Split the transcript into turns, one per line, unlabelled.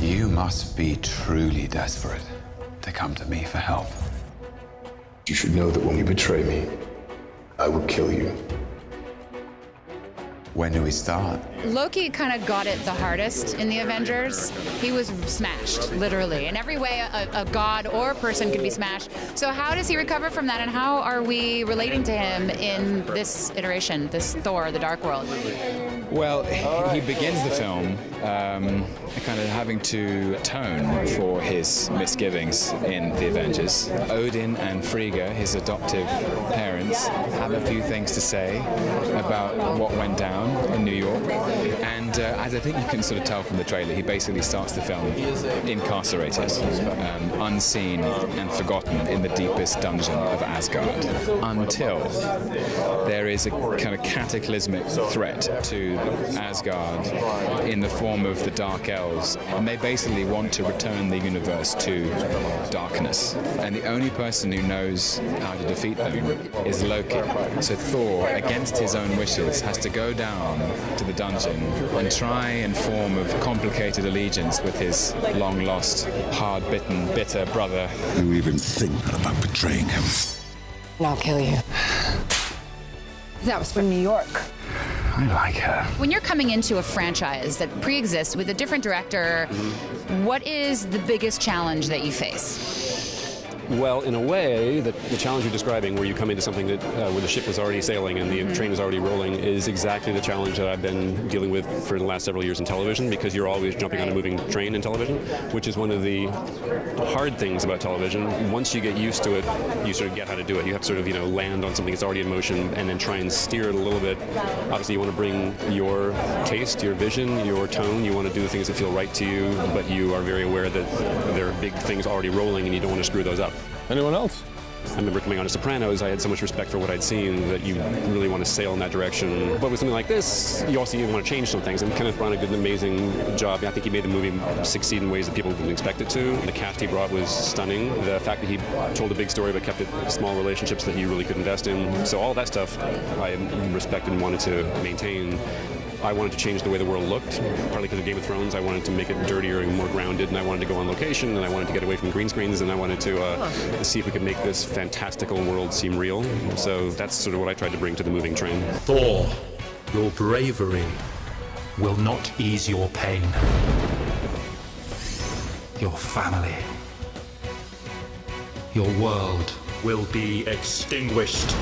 You must be truly desperate to come to me for help.
You should know that when you betray me, I will kill you.
When do we start?
Loki kind of got it the hardest in the Avengers. He was smashed, literally. In every way a god or a person could be smashed. So how does he recover from that, and how are we relating to him in this iteration, this Thor, the Dark World?
Well, he begins the film kind of having to atone for his misgivings in the Avengers. Odin and Frigga, his adoptive parents, have a few things to say about what went down in New York. And as I think you can sort of tell from the trailer, he basically starts the film incarcerated, unseen and forgotten in the deepest dungeon of Asgard, until there is a kind of cataclysmic threat to Asgard in the form of the Dark Elves, and they basically want to return the universe to darkness. And the only person who knows how to defeat them is Loki. So Thor, against his own wishes, has to go down to the dungeon and try and form a complicated allegiance with his long-lost, hard-bitten, bitter brother.
You even think about betraying him?
And I'll kill you. That was from New York.
I like her.
When you're coming into a franchise that pre-exists with a different director, what is the biggest challenge that you face?
Well, in a way, the challenge you're describing, where you come into something that where the ship was already sailing and the train is already rolling, is exactly the challenge that I've been dealing with for the last several years in television, because you're always jumping on a moving train in television, which is one of the hard things about television. Once you get used to it, you sort of get how to do it. You have to sort of, land on something that's already in motion and then try and steer it a little bit. Obviously, you want to bring your taste, your vision, your tone. You want to do the things that feel right to you, but you are very aware that there are big things already rolling and you don't want to screw those up.
Anyone else?
I remember coming on to Sopranos, I had so much respect for what I'd seen that you really want to sail in that direction. But with something like this, you want to change some things. And Kenneth Branagh did an amazing job. I think he made the movie succeed in ways that people didn't expect it to. The cast he brought was stunning. The fact that he told a big story but kept it small relationships that you really could invest in. So all that stuff I respected and wanted to maintain. I wanted to change the way the world looked, partly because of Game of Thrones. I wanted to make it dirtier and more grounded, and I wanted to go on location, and I wanted to get away from green screens, and I wanted to see if we could make this fantastical world seem real. So that's sort of what I tried to bring to the moving train.
Thor, your bravery will not ease your pain. Your family, your world will be extinguished.